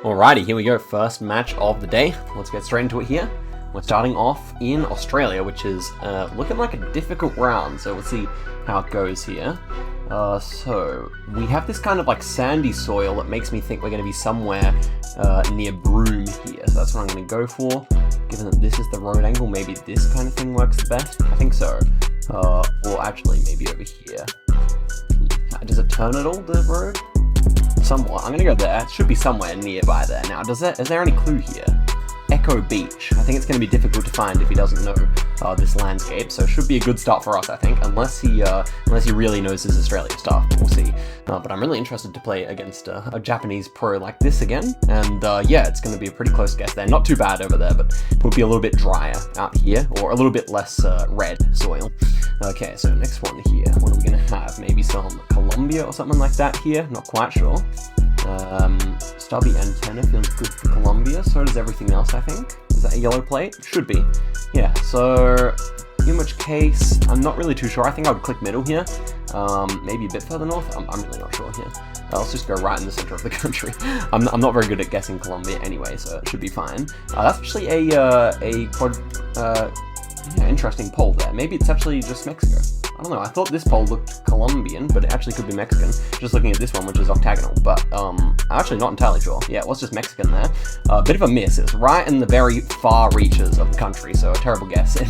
Alrighty, here we go. First match of the day. Let's get straight into it here. We're starting off in Australia, which is looking like a difficult round, so we'll see how it goes here. So we have this kind of like sandy soil that makes me think we're going to be somewhere near Broome here, so that's what I'm going to go for. Given that this is the road angle, maybe this kind of thing works the best. I think so. Or actually, maybe over here. Does it turn at all, the road? Somewhat. I'm going to go there. It should be somewhere nearby there. Now, is there any clue here? Echo Beach. I think it's going to be difficult to find if he doesn't know this landscape, so it should be a good start for us, I think, unless he really knows his Australia stuff. We'll see. But I'm really interested to play against a Japanese pro like this again, and yeah, it's going to be a pretty close guess there. Not too bad over there, but it would be a little bit drier out here, or a little bit less red soil. Okay, so next one here. What are we going to have? Maybe some Colombia or something like that here? Not quite sure. Stubby antenna feels good for Colombia, so does everything else, I think. Is that a yellow plate? Should be. Yeah, so in which case, I'm not really too sure. I think I would click middle here. Maybe a bit further north. I'm really not sure here. Let's just go right in the center of the country. I'm not very good at guessing Colombia anyway, so it should be fine. That's actually interesting poll there. Maybe it's actually just Mexico. I don't know, I thought this poll looked Colombian, but it actually could be Mexican, just looking at this one, which is octagonal, but I'm actually not entirely sure. Yeah, it was just Mexican there. A bit of a miss. It's right in the very far reaches of the country, so a terrible guess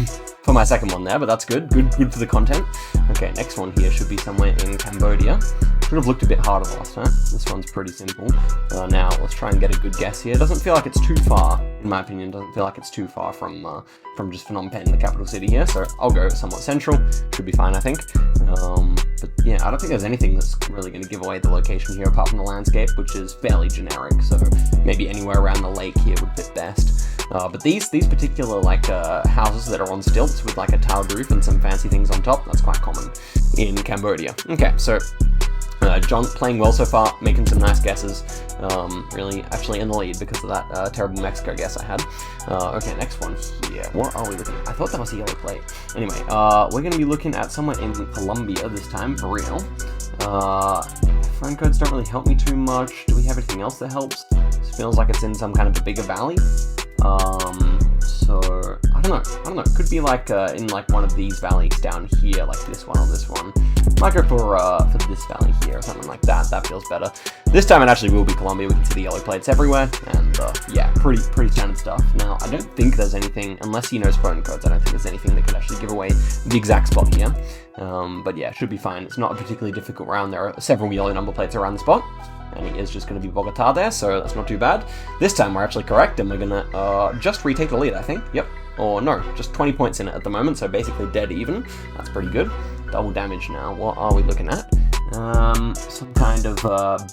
for my second one there, but that's good. Good for the content. Okay, next one here should be somewhere in Cambodia. Should have looked a bit harder last time. This one's pretty simple. Now, let's try and get a good guess here. It doesn't feel like it's too far, in my opinion. It doesn't feel like it's too far from just Phnom Penh, the capital city here, so I'll go somewhat central. Should be fine, I think. But yeah, I don't think there's anything that's really going to give away the location here apart from the landscape, which is fairly generic, so maybe anywhere around the lake here would fit best. But these particular like houses that are on stilts with like a tiled roof and some fancy things on top, that's quite common in Cambodia. Okay, so John playing well so far, making some nice guesses, really actually in the lead because of that terrible Mexico guess I had. Okay, next one here. What are we looking at? I thought that was a yellow plate. Anyway, we're going to be looking at somewhere in Colombia this time, for real. Phone codes don't really help me too much. Do we have anything else that helps? This feels like it's in some kind of a bigger valley. So I don't know. It could be like in like one of these valleys down here, like this one or this one. Might go for this valley here or something like that. That feels better. This time it actually will be Colombia. We can see the yellow plates everywhere, and yeah, pretty standard stuff. Now I don't think there's anything, unless he knows phone codes. I don't think there's anything that could actually give away the exact spot here. But yeah, should be fine. It's not a particularly difficult round. There are several yellow number plates around the spot. And he is just going to be Bogota there, so that's not too bad. This time we're actually correct, and we're going to just retake the lead, I think. Yep. Or no, just 20 points in it at the moment, so basically dead even. That's pretty good. Double damage now. What are we looking at? Some kind of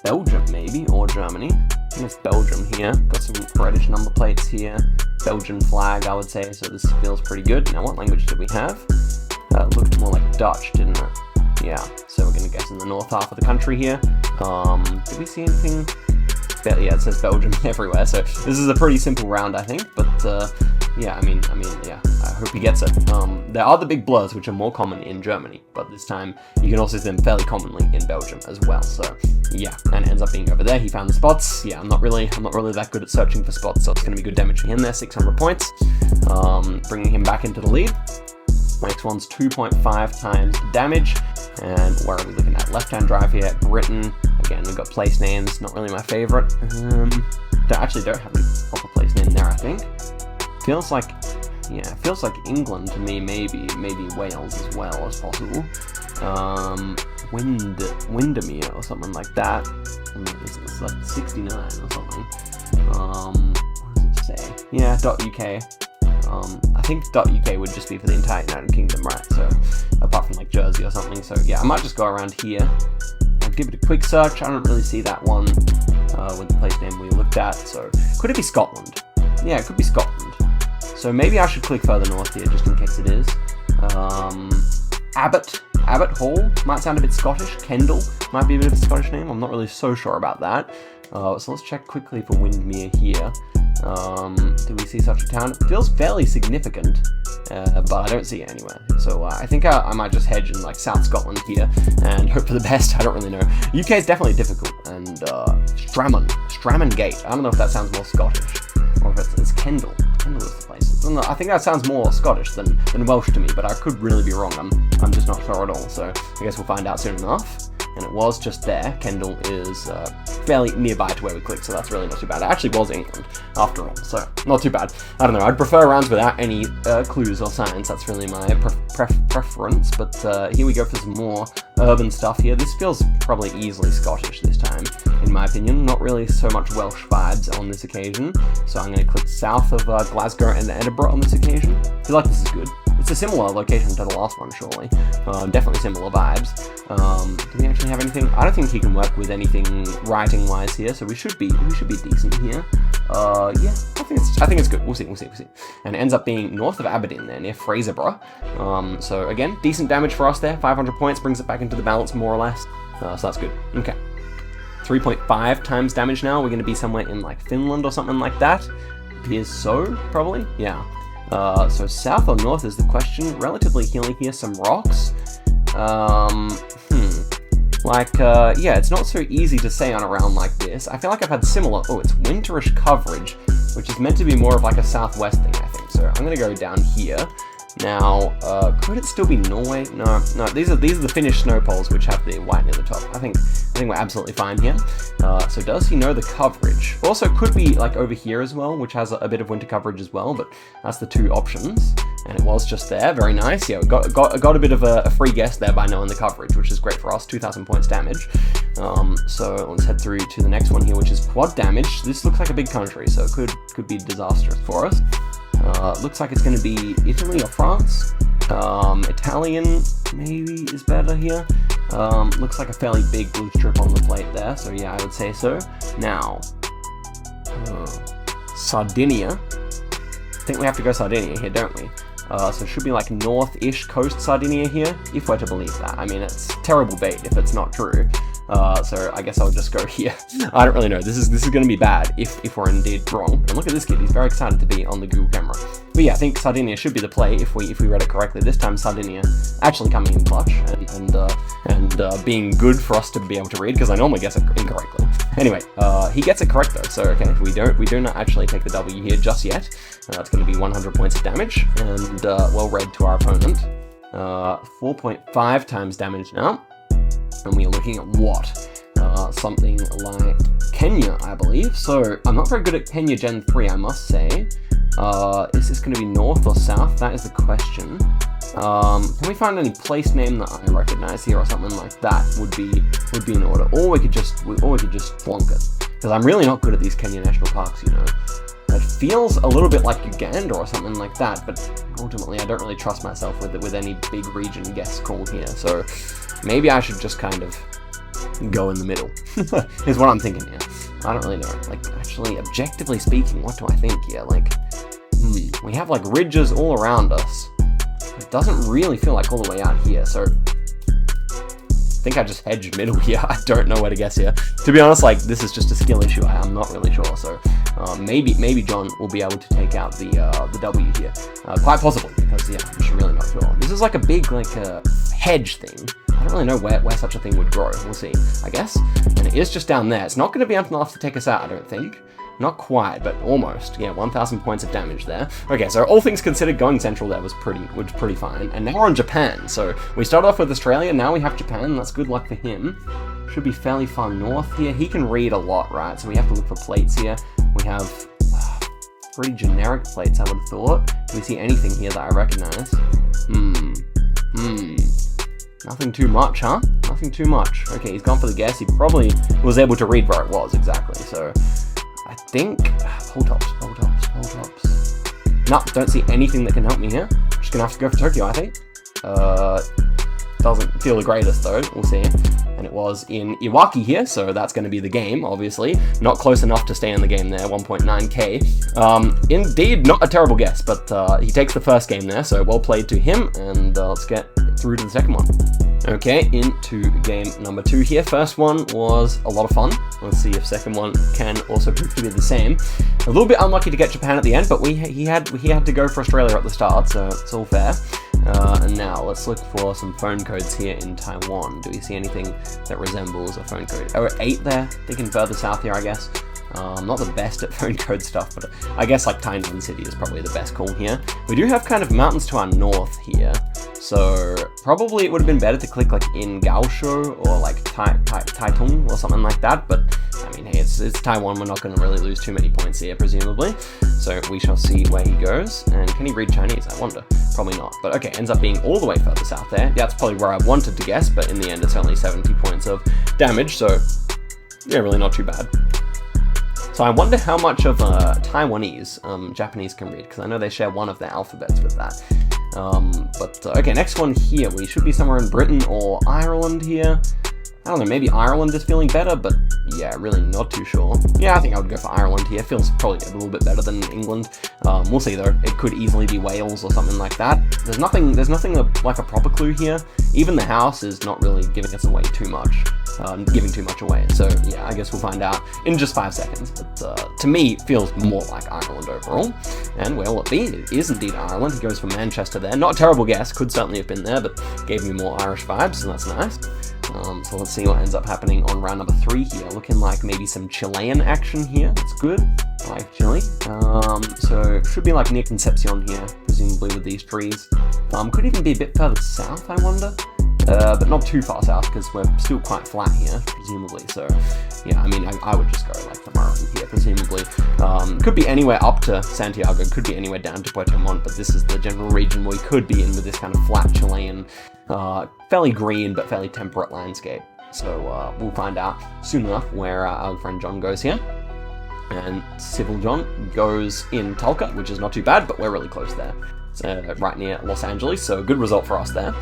Belgium, maybe, or Germany. I think it's Belgium here. Got some reddish number plates here. Belgian flag, I would say, so this feels pretty good. Now, what language did we have? It looked more like Dutch, didn't it? Yeah, so we're going to guess in the north half of the country here. Did we see anything? Yeah, it says Belgium everywhere, so this is a pretty simple round, I think, but yeah, I mean, yeah, I hope he gets it. There are the big blurs, which are more common in Germany, but this time you can also see them fairly commonly in Belgium as well, so yeah, and it ends up being over there. He found the spots. Yeah, I'm not really that good at searching for spots, so it's going to be good damage for him there, 600 points, bringing him back into the lead. Next one's 2.5 times damage. And where are we looking at? Left-hand drive here, Britain. Again, we've got place names, not really my favorite. Actually don't have any proper place name there, I think. Feels like England to me, maybe Wales as well as possible. Windermere or something like that. It's like 69 or something. What does it say? Yeah, .uk. I think .uk would just be for the entire United Kingdom, right? So, apart from like Jersey or something. So yeah, I might just go around here and give it a quick search. I don't really see that one with the place name we looked at. So, could it be Scotland? Yeah, it could be Scotland. So maybe I should click further north here just in case it is. Abbott Hall might sound a bit Scottish. Kendal might be a bit of a Scottish name. I'm not really so sure about that. So let's check quickly for Windermere here. Do we see such a town? It feels fairly significant, but I don't see it anywhere. So I think I might just hedge in like South Scotland here and hope for the best. I don't really know. UK is definitely difficult, and Stramon Gate. I don't know if that sounds more Scottish or if it's Kendal. Kendal is the place. I think that sounds more Scottish than Welsh to me, but I could really be wrong. I'm just not sure at all. So I guess we'll find out soon enough. And it was just there. Kendal is fairly nearby to where we clicked, so that's really not too bad. It actually was England, after all, so not too bad. I don't know, I'd prefer rounds without any clues or signs. That's really my preference, but here we go for some more urban stuff here. This feels probably easily Scottish this time, in my opinion. Not really so much Welsh vibes on this occasion, so I'm going to click south of Glasgow and Edinburgh on this occasion. I feel like this is good. It's a similar location to the last one, surely. Definitely similar vibes. Do we actually have anything? I don't think he can work with anything writing-wise here, so we should be decent here. Yeah, I think it's good. We'll see. And it ends up being north of Aberdeen there, near Fraserburgh. So again, decent damage for us there. 500 points brings it back into the balance, more or less. So that's good. Okay. 3.5 times damage now. We're going to be somewhere in like Finland or something like that. Appears so, probably. Yeah. So south or north is the question. Relatively hilly here, some rocks. Yeah, it's not so easy to say on a round like this. I feel like I've had similar, it's winterish coverage, which is meant to be more of like a southwest thing, I think. So I'm gonna go down here. Now, could it still be Norway? No, these are the Finnish snow poles which have the white near the top. I think we're absolutely fine here. So does he know the coverage? Also, could be like over here as well, which has a bit of winter coverage as well, but that's the two options. And it was just there, very nice. Yeah, got a bit of a free guess there by knowing the coverage, which is great for us, 2,000 points damage. So let's head through to the next one here, which is quad damage. This looks like a big country, so it could be disastrous for us. Looks like it's going to be Italy or France. Italian maybe is better here. Looks like a fairly big blue strip on the plate there, so yeah, I would say so. Now, Sardinia. I think we have to go Sardinia here, don't we? So it should be like north-ish coast Sardinia here, if we're to believe that. I mean, it's terrible bait if it's not true. So I guess I'll just go here. I don't really know. This is going to be bad if we're indeed wrong. And look at this kid. He's very excited to be on the Google camera. But yeah, I think Sardinia should be the play if we read it correctly. This time Sardinia actually coming in clutch and being good for us to be able to read, because I normally guess it incorrectly. Anyway, he gets it correct though. So okay, if we do not actually take the W here just yet. It's going to be 100 points of damage and well read to our opponent. 4.5 times damage now. And we are looking at what? Something like Kenya, I believe. So I'm not very good at Kenya Gen 3, I must say. Is this going to be north or south? That is the question. Can we find any place name that I recognize here or something like that would be in order? Or we could just flunk it. Because I'm really not good at these Kenya national parks, you know. It feels a little bit like Uganda or something like that, but ultimately I don't really trust myself with any big region guess called here. So maybe I should just kind of go in the middle, is what I'm thinking here. I don't really know. Like, actually, objectively speaking, what do I think here? Like, we have like ridges all around us. It doesn't really feel like all the way out here, so I think I just hedged middle here. I don't know where to guess here. To be honest, like, this is just a skill issue. I'm not really sure, so maybe John will be able to take out the W here. Quite possibly, because yeah, I'm just really not sure. This is like a big hedge thing. I don't really know where such a thing would grow. We'll see, I guess. And it is just down there. It's not going to be enough to take us out, I don't think. Not quite, but almost. Yeah, 1,000 points of damage there. Okay, so all things considered, going central there was pretty fine. And now we're on Japan. So we started off with Australia, now we have Japan. That's good luck for him. Should be fairly far north here. He can read a lot, right? So we have to look for plates here. We have pretty generic plates, I would have thought. Do we see anything here that I recognize? Nothing too much, huh? Nothing too much. Okay, he's gone for the guess. He probably was able to read where it was exactly. So I think pole tops. No, don't see anything that can help me here. Just gonna have to go for Tokyo, I think. Doesn't feel the greatest though. We'll see. And it was in Iwaki here, so that's going to be the game, obviously. Not close enough to stay in the game there, 1.9k. Indeed, not a terrible guess, but he takes the first game there, so well played to him, and let's get through to the second one. Okay, into game number 2 here. First one was a lot of fun. Let's see if second one can also prove to be the same. A little bit unlucky to get Japan at the end, but he had to go for Australia at the start, so it's all fair. And now let's look for some phone codes here in Taiwan. Do we see anything that resembles a phone code? Oh, 8 there. Thinking further south here, I guess. Not the best at phone code stuff, but I guess like Tainan City is probably the best call here. We do have kind of mountains to our north here, so probably it would have been better to click like in Gaosho or like Taitung or something like that, but I mean, hey, it's Taiwan, we're not going to really lose too many points here, presumably. So we shall see where he goes, and can he read Chinese? I wonder. Probably not, but okay, ends up being all the way further south there. Yeah, that's probably where I wanted to guess, but in the end it's only 70 points of damage, so yeah, really not too bad. So I wonder how much of Taiwanese Japanese can read, because I know they share one of their alphabets with that. Okay, next one here. We should be somewhere in Britain or Ireland here. I don't know, maybe Ireland is feeling better, but yeah, really not too sure. Yeah, I think I would go for Ireland here. Feels probably a little bit better than England. We'll see though. It could easily be Wales or something like that. There's nothing like a proper clue here. Even the house is not really giving us away too much. Giving too much away. So yeah, I guess we'll find out in just 5 seconds. But to me, it feels more like Ireland overall. And where will it be? It is indeed Ireland. He goes for Manchester there. Not a terrible guess. Could certainly have been there, but gave me more Irish vibes, so that's nice. So let's see what ends up happening on round number 3 here. Looking like maybe some Chilean action here. That's good. I like Chile. So should be like near Concepcion here, presumably with these trees. Could even be a bit further south, I wonder. But not too far south, because we're still quite flat here, presumably. So yeah, I mean, I would just go like the Moroccan here, presumably. Could be anywhere up to Santiago, could be anywhere down to Puerto Montt, but this is the general region we could be in with this kind of flat Chilean, fairly green but fairly temperate landscape. So we'll find out soon enough where our friend John goes here. And Civil John goes in Talca, which is not too bad, but we're really close there. So right near Los Angeles, so good result for us there.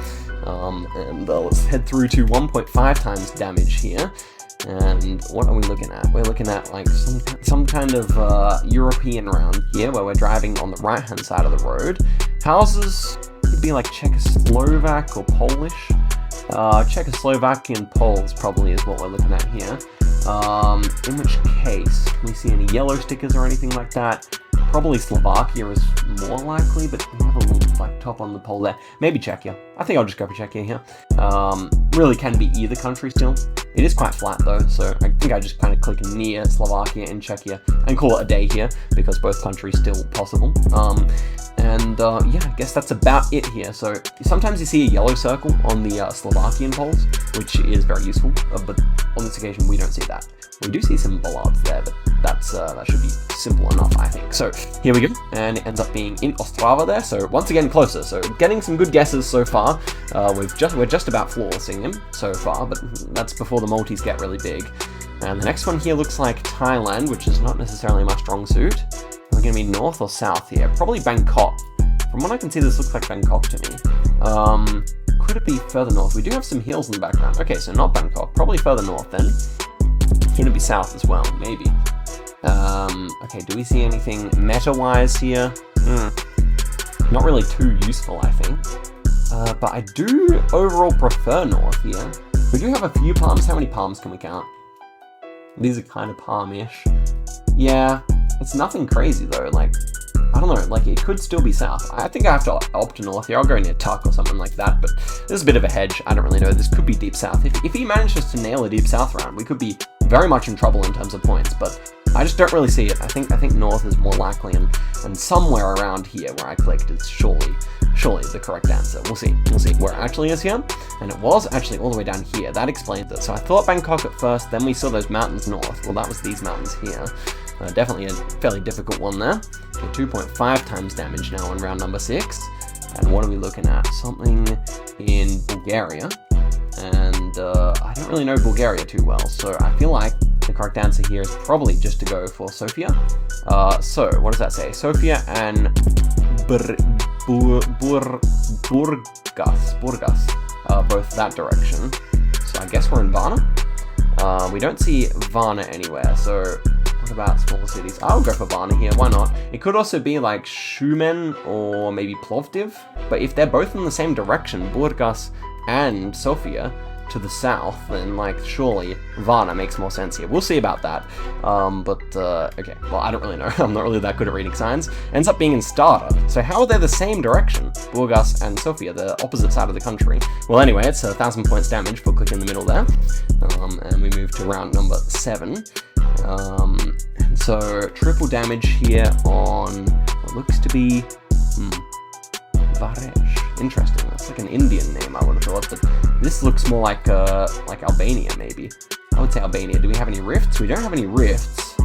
Let's head through to 1.5 times damage here. And what are we looking at? We're looking at like some kind of European round here, where we're driving on the right-hand side of the road. Houses could be like Czechoslovak or Polish. Czechoslovakian Poles probably is what we're looking at here. In which case, can we see any yellow stickers or anything like that? Probably Slovakia is more likely, but we have a little like top on the pole there. Maybe Czechia. I think I'll just go for Czechia here. Really can be either country still. It is quite flat though, so I think I just kind of click near Slovakia and Czechia and call it a day here, because both countries still possible. Yeah, I guess that's about it here. So sometimes you see a yellow circle on the Slovakian poles, which is very useful, but on this occasion we don't see that. We do see some bollards there, but that should be simple enough, I think. So here we go, and it ends up being in Ostrava there, so once again closer. So getting some good guesses so far. We're just about flawlessing him so far, but that's before the multis get really big. And the next one here looks like Thailand, which is not necessarily my strong suit. We're going to be north or south here? Probably Bangkok. From what I can see, this looks like Bangkok to me. Could it be further north? We do have some hills in the background. Okay, so not Bangkok. Probably further north then. Can it be south as well? Maybe. Okay, do we see anything meta-wise here? Not really too useful, I think. But I do overall prefer north here. We do have a few palms. How many palms can we count? These are kind of palm-ish. Yeah, it's nothing crazy though. Like, I don't know, like it could still be south. I think I have to opt to north here. I'll go near Tuck or something like that, but this is a bit of a hedge. I don't really know. This could be deep south. If he manages to nail a deep south round, we could be very much in trouble in terms of points, but I just don't really see it. I think north is more likely, and somewhere around here where I clicked is surely the correct answer. We'll see where it actually is here, and it was actually all the way down here. That explains it. So I thought Bangkok at first, then we saw those mountains north. Well, that was these mountains here. Definitely a fairly difficult one there. So 2.5 times damage now on round number 6. And what are we looking at? Something in Bulgaria. And I don't really know Bulgaria too well, so I feel like the correct answer here is probably just to go for Sofia. So what does that say? Sofia and Burgas, both that direction. So I guess we're in Varna. We don't see Varna anywhere, so what about smaller cities? I'll go for Varna here, why not? It could also be like Shumen or maybe Plovdiv, but if they're both in the same direction, Burgas and Sofia to the south, then like surely Varna makes more sense here. We'll see about that. Okay, well, I don't really know. I'm not really that good at reading signs. Ends up being in Starter. So how are they the same direction? Burgas and Sofia, the opposite side of the country. Well, anyway, it's 1,000 points damage for clicking in the middle there. And we move to round number 7. And so triple damage here on what looks to be Varesh. Interesting. That's like an Indian name, I would have thought, but this looks more like Albania, maybe. I would say Albania. Do we have any rifts? We don't have any rifts,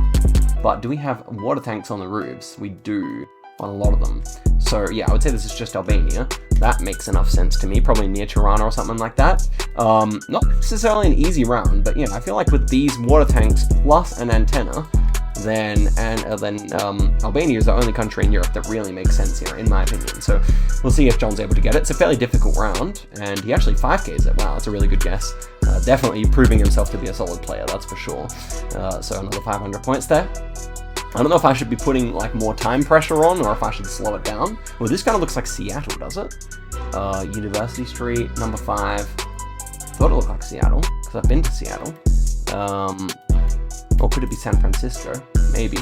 but do we have water tanks on the roofs? We do, on a lot of them. So yeah, I would say this is just Albania. That makes enough sense to me, probably near Tirana or something like that. Not necessarily an easy round, but yeah, I feel like with these water tanks plus an antenna, then Albania is the only country in Europe that really makes sense here, in my opinion. So we'll see if John's able to get it. It's a fairly difficult round, and he actually 5Ks it. Wow, that's a really good guess. Definitely proving himself to be a solid player, that's for sure. So another 500 points there. I don't know if I should be putting like more time pressure on, or if I should slow it down. Well, this kind of looks like Seattle, does it? University Street, number 5. Thought it looked like Seattle, because I've been to Seattle. Or could it be San Francisco? Maybe.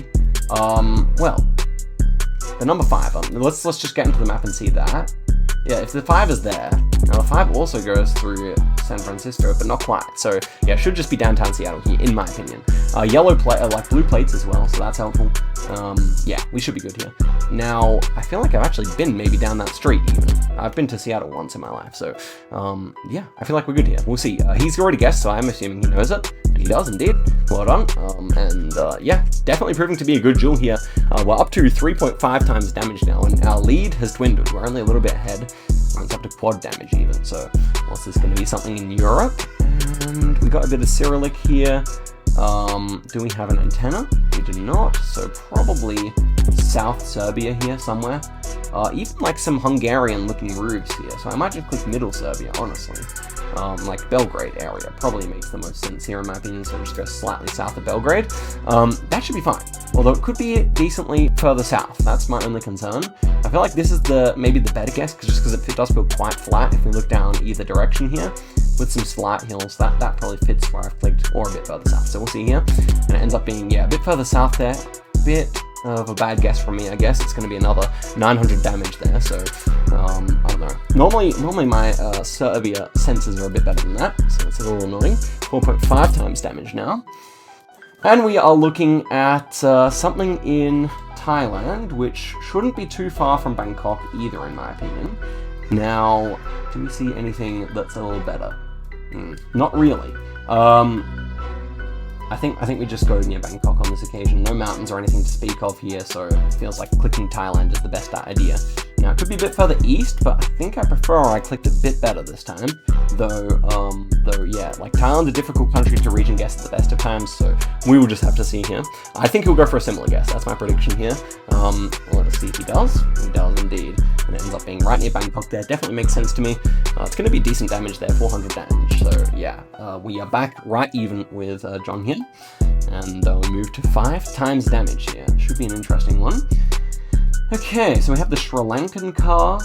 Well, the number 5. Let's just get into the map and see that. Yeah, if the 5 is there, now the 5 also goes through San Francisco, but not quite. So yeah, it should just be downtown Seattle here, in my opinion. Like blue plates as well, so that's helpful. Yeah, we should be good here. Now, I feel like I've actually been maybe down that street even. I've been to Seattle once in my life, so yeah, I feel like we're good here. We'll see. He's already guessed, so I'm assuming he knows it. And he does indeed. Well done. Yeah, definitely proving to be a good duel here. We're up to 3.5 times damage now, and our lead has dwindled. We're only a little bit ahead. It's up to quad damage even, so what's this going to be? Something in Europe? And we got a bit of Cyrillic here. Do we have an antenna? We do not, so probably South Serbia here somewhere. Even like some Hungarian looking roofs here, so I might just click Middle Serbia, honestly. Like Belgrade area probably makes the most sense here in my opinion, so just go slightly south of Belgrade. That should be fine, although it could be decently further south. That's my only concern. I feel like this is maybe the better guess, just because it does feel quite flat if we look down either direction here. With some slight hills, that probably fits where I've clicked, or a bit further south. So we'll see here. And it ends up being, yeah, a bit further south there. Bit of a bad guess from me, I guess. It's going to be another 900 damage there, so I don't know. Normally my Serbia senses are a bit better than that, so it's a little annoying. 4.5 times damage now. And we are looking at something in Thailand, which shouldn't be too far from Bangkok either, in my opinion. Now, do we see anything that's a little better? Not really. I think we just go near Bangkok on this occasion. No mountains or anything to speak of here, so it feels like clicking Thailand is the best idea. Now, it could be a bit further east, but I think I prefer I clicked a bit better this time. Though, yeah, like Thailand's a difficult country to reach and guess at the best of times, so we will just have to see here. I think he'll go for a similar guess. That's my prediction here. Let's see if he does. He does indeed. And it ends up being right near Bangkok there. Definitely makes sense to me. It's going to be decent damage there, 400 damage. So yeah, we are back right even with John here. And we move to 5 times damage here. Should be an interesting one. Okay, so we have the Sri Lankan car.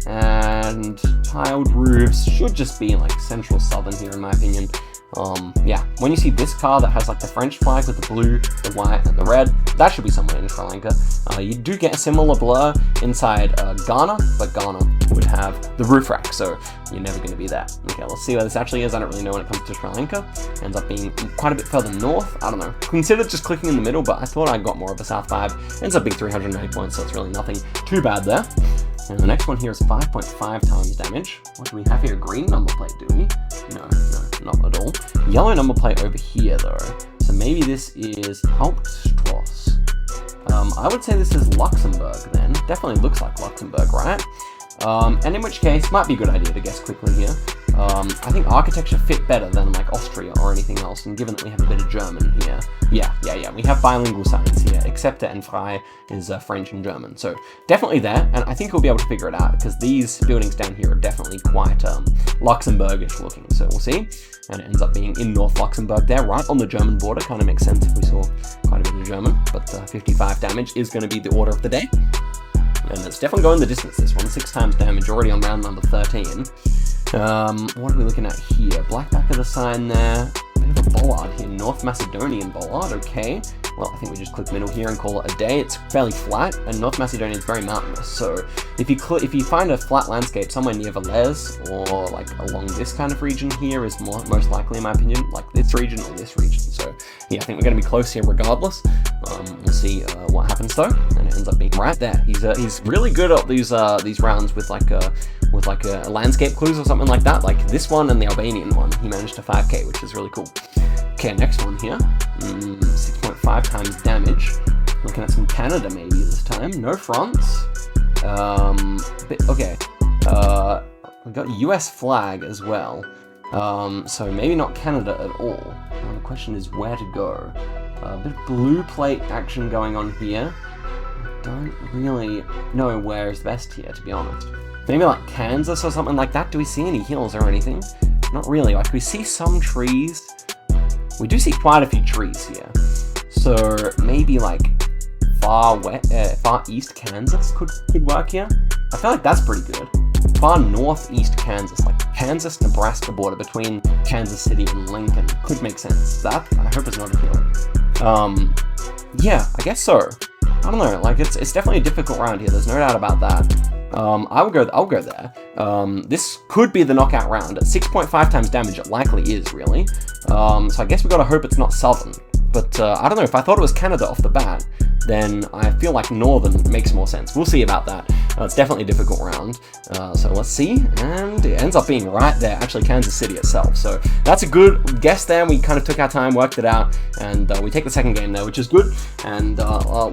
And tiled roofs should just be like central southern here in my opinion. Yeah, when you see this car that has like the French flag with the blue, the white, and the red, that should be somewhere in Sri Lanka. You do get a similar blur inside Ghana, but Ghana would have the roof rack, so you're never going to be there. Okay, let's see where this actually is. I don't really know when it comes to Sri Lanka. Ends up being quite a bit further north. I don't know. Considered just clicking in the middle, but I thought I got more of a south vibe. Ends up being 390 points, so it's really nothing too bad there. And the next one here is 5.5 times damage. What do we have here? Green number plate, do we? No, not at all. Yellow number plate over here, though. So maybe this is Hauptstrasse. I would say this is Luxembourg, then. Definitely looks like Luxembourg, right? And in which case, might be a good idea to guess quickly here. I think architecture fit better than like Austria or anything else, and given that we have a bit of German here, yeah, we have bilingual signs here, except and frei is French and German, so definitely there, and I think we'll be able to figure it out, because these buildings down here are definitely quite Luxembourgish looking, so we'll see, and it ends up being in North Luxembourg there, right on the German border. Kind of makes sense if we saw quite a bit of German, but 55 damage is going to be the order of the day. And it's definitely going the distance, this one. 6 times damage, already on round number 13. What are we looking at here? Black back of the sign there. Bit of a bollard here. North Macedonian bollard, okay. Well, I think we just click middle here and call it a day. It's fairly flat, and North Macedonia is very mountainous. So if you find a flat landscape somewhere near Velez, or like along this kind of region here is most likely, in my opinion, like this region or this region. So yeah, I think we're going to be close here regardless. We'll see what happens though, and it ends up being right there. He's really good at these rounds with like a landscape clues or something like that. Like this one and the Albanian one, he managed to 5k, which is really cool. Okay, next one here. 6.5 times damage. Looking at some Canada maybe this time. No France. Okay. We got US flag as well. So maybe not Canada at all. The question is where to go. A bit of blue plate action going on here. I don't really know where is best here, to be honest. Maybe like Kansas or something like that. Do we see any hills or anything? Not really. Like we see some trees. We do see quite a few trees here. So maybe like far east Kansas could work here. I feel like that's pretty good. Far northeast Kansas, like Kansas-Nebraska border between Kansas City and Lincoln could make sense. That, I hope, is not a hill. Yeah, I guess so. I don't know, like it's definitely a difficult round here, there's no doubt about that. I'll go there. This could be the knockout round. At 6.5 times damage, it likely is, really. So I guess we gotta hope it's not Southern. But I don't know, if I thought it was Canada off the bat, then I feel like Northern makes more sense. We'll see about that. It's definitely a difficult round. So let's see, and it ends up being right there, actually Kansas City itself. So that's a good guess there. We kind of took our time, worked it out, and we take the second game there, which is good. And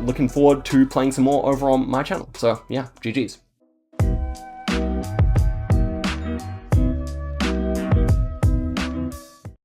looking forward to playing some more over on my channel. So yeah, GG's.